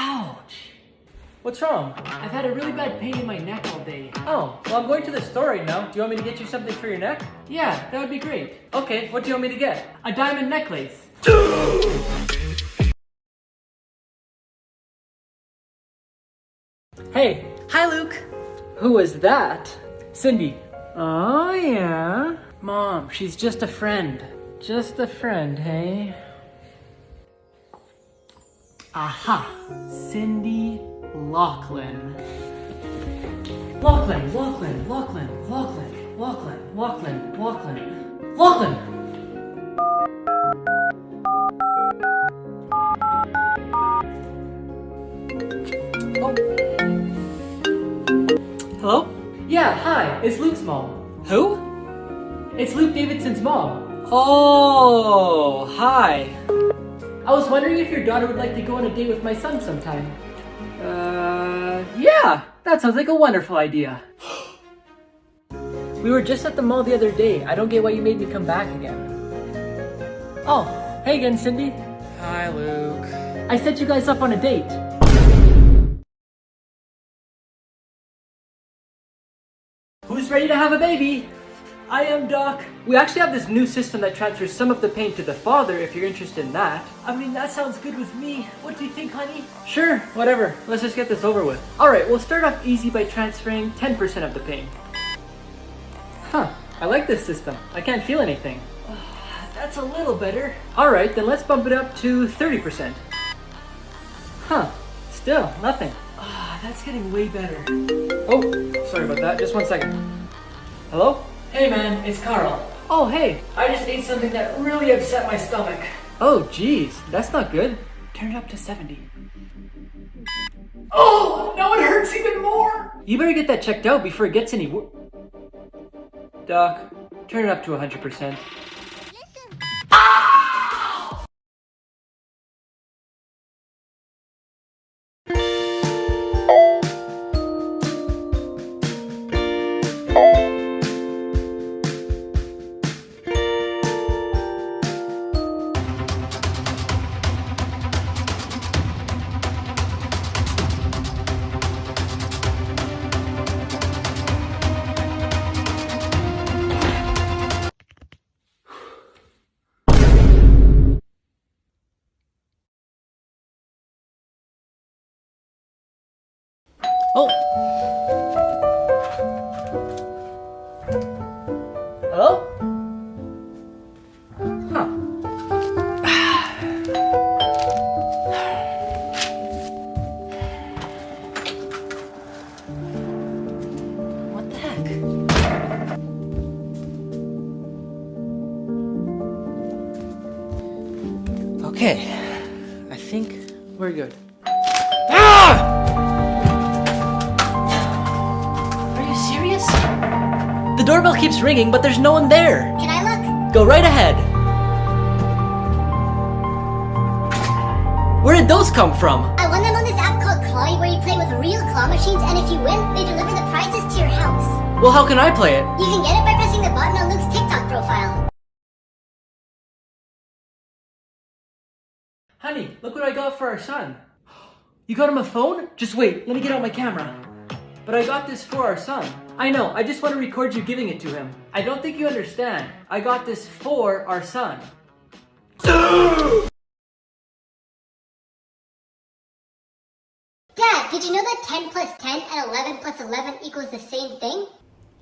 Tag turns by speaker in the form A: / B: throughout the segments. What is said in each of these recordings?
A: Ouch!
B: What's wrong?
A: I've had a really bad pain in my neck all day.
B: Oh, well, I'm going to the store right now. Do you want me to get you something for your neck?
A: Yeah, that would be great.
B: Okay, what do you want me to get?
A: A diamond necklace.
B: Hey.
A: Hi, Luke.
B: Who is that?
A: Cindy.
B: Oh, yeah?
A: Mom, she's just a friend.
B: Just a friend, hey?
A: Aha! Cindy Lachlan. Lachlan.
B: Oh. Hello?
A: Yeah, hi, it's Luke's mom.
B: Who?
A: It's Luke Davidson's mom.
B: Oh, hi.
A: I was wondering if your daughter would like to go on a date with my son sometime.
B: Yeah, that sounds like a wonderful idea. We were just at the mall the other day. I don't get why you made me come back again. Oh, hey again, Cindy.
C: Hi, Luke.
A: I set you guys up on a date. Who's ready to have a baby?
B: I am, Doc. We actually have this new system that transfers some of the pain to the father if you're interested in that.
A: I mean, that sounds good with me. What do you think, honey?
B: Sure, whatever. Let's just get this over with. Alright, we'll start off easy by transferring 10% of the pain. Huh, I like this system. I can't feel anything.
A: That's a little better.
B: Alright, then let's bump it up to 30%. Huh, still nothing.
A: That's getting way better.
B: Oh, sorry about that. Just 1 second. Hello?
A: Hey man, it's Carl.
B: Oh, hey.
A: I just ate something that really upset my stomach.
B: Oh, geez. That's not good.
A: Turn it up to 70. Oh, now it hurts even more.
B: You better get that checked out before it gets any worse. Doc, turn it up to 100%. Oh! Hello? Huh. What the heck? Okay, I think we're good. Ah! The doorbell keeps ringing, but there's no one there.
D: Can I look?
B: Go right ahead. Where did those come from?
D: I won them on this app called Claw, where you play with real claw machines, and if you win, they deliver the prizes to your house.
B: Well, how can I play it?
D: You can get it by pressing the button on Luke's TikTok profile.
A: Honey, look what I got for our son. You got him a phone? Just wait, let me get out my camera. But I got this for our son. I know, I just want to record you giving it to him. I don't think you understand. I got this for our son.
D: Dad, did you know that 10 plus 10 and 11 plus 11 equals the same thing?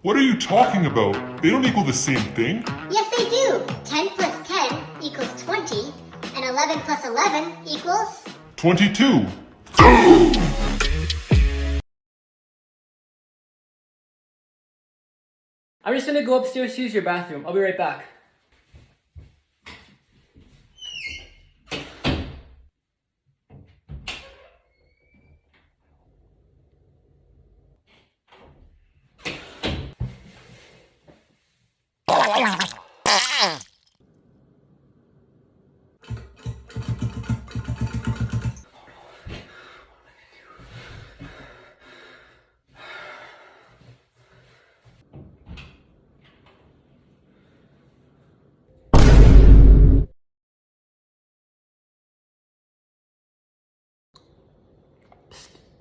E: What are you talking about? They don't equal the same thing.
D: Yes, they do. 10 plus 10 equals 20, and 11 plus 11 equals...
E: 22.
B: I'm just gonna go upstairs to use your bathroom. I'll be right back.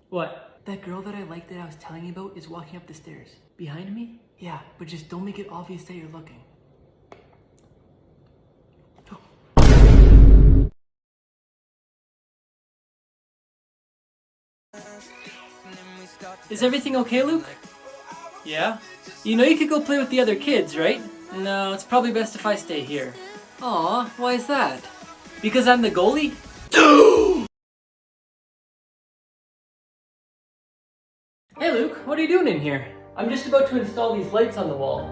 B: What? That girl that I liked that I was telling you about is walking up the stairs. Behind me? Yeah, but just don't make it obvious that you're looking.
A: Is everything okay, Luke? Yeah? You know you could go play with the other kids, right? No, it's probably best if I stay here. Aw, why is that? Because I'm the goalie? Hey Luke, what are you doing in here? I'm just about to install these lights on the wall.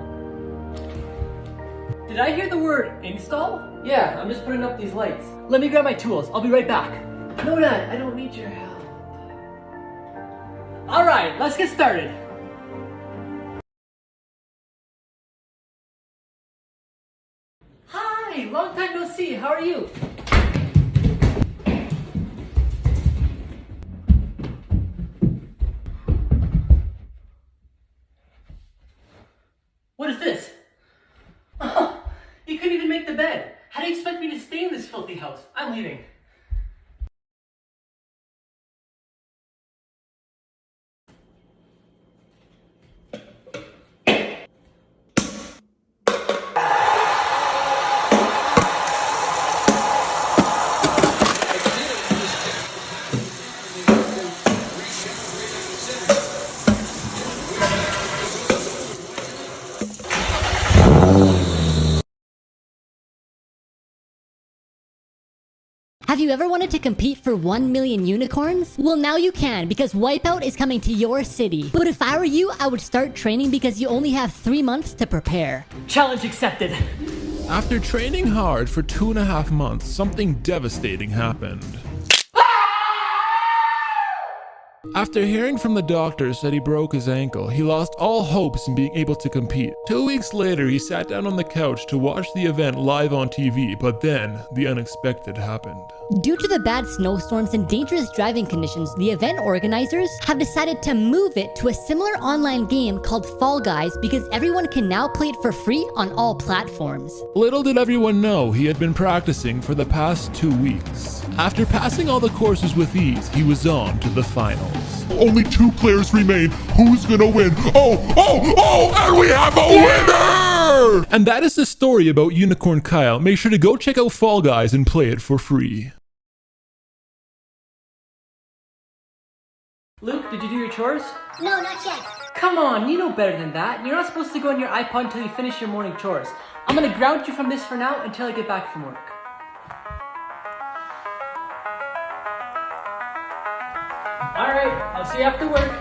A: Did I hear the word install? Yeah, I'm just putting up these lights. Let me grab my tools, I'll be right back. No, Dad, I don't need your help. Alright, let's get started. Hi, long time no see, how are you? What is this? Oh, you couldn't even make the bed. How do you expect me to stay in this filthy house? I'm leaving.
C: Have you ever wanted to compete for 1 million unicorns? Well, now you can, because Wipeout is coming to your city. But if I were you, I would start training because you only have 3 months to prepare.
A: Challenge accepted.
F: After training hard for 2.5 months, something devastating happened. After hearing from the doctors that he broke his ankle, he lost all hopes in being able to compete. 2 weeks later, he sat down on the couch to watch the event live on TV, but then the unexpected happened.
C: Due to the bad snowstorms and dangerous driving conditions, the event organizers have decided to move it to a similar online game called Fall Guys because everyone can now play it for free on all platforms.
F: Little did everyone know he had been practicing for the past 2 weeks. After passing all the courses with ease, he was on to the finals.
E: Only 2 players remain. Who's gonna win? Oh, and we have a winner!
F: And that is the story about Unicorn Kyle. Make sure to go check out Fall Guys and play it for free.
A: Luke, did you do your chores?
D: No, not yet.
A: Come on, you know better than that. You're not supposed to go on your iPod until you finish your morning chores. I'm gonna ground you from this for now until I get back from work. Alright, I'll see you after work.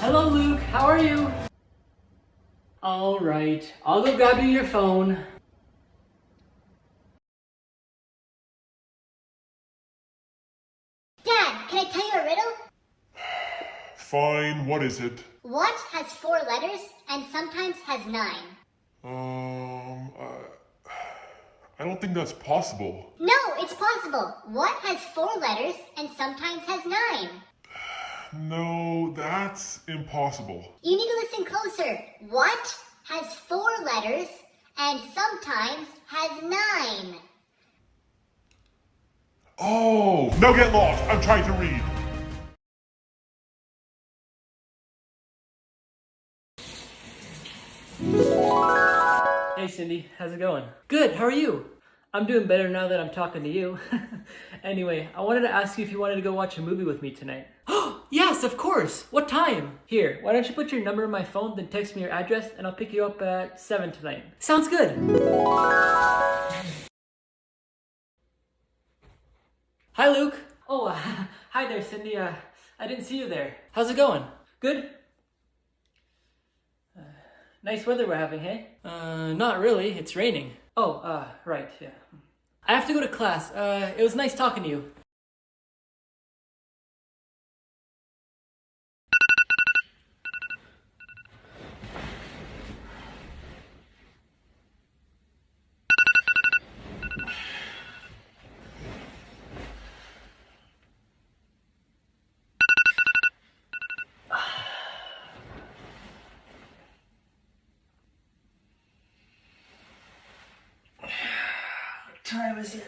A: Hello, Luke. How are you? All right. I'll go grab you your phone.
D: Dad, can I tell you a riddle?
E: Fine, what is it?
D: What has 4 letters and sometimes has 9?
E: I don't think that's possible.
D: No, it's possible. What has 4 letters and sometimes has 9?
E: No, that's impossible.
D: You need to listen closer. What has 4 letters and sometimes has 9?
E: Oh, now get lost. I'm trying to read.
A: Hey Cindy, how's it going? Good, how are you? I'm doing better now that I'm talking to you. Anyway, I wanted to ask you if you wanted to go watch a movie with me tonight. Yes, of course! What time? Here, why don't you put your number in my phone, then text me your address, and I'll pick you up at 7 tonight. Sounds good! Hi Luke! Oh, hi there Cindy, I didn't see you there. How's it going? Good? Nice weather we're having, hey? Not really, it's raining. Oh, right, yeah.
B: I have to go to class. It was nice talking to you.
A: What time is it?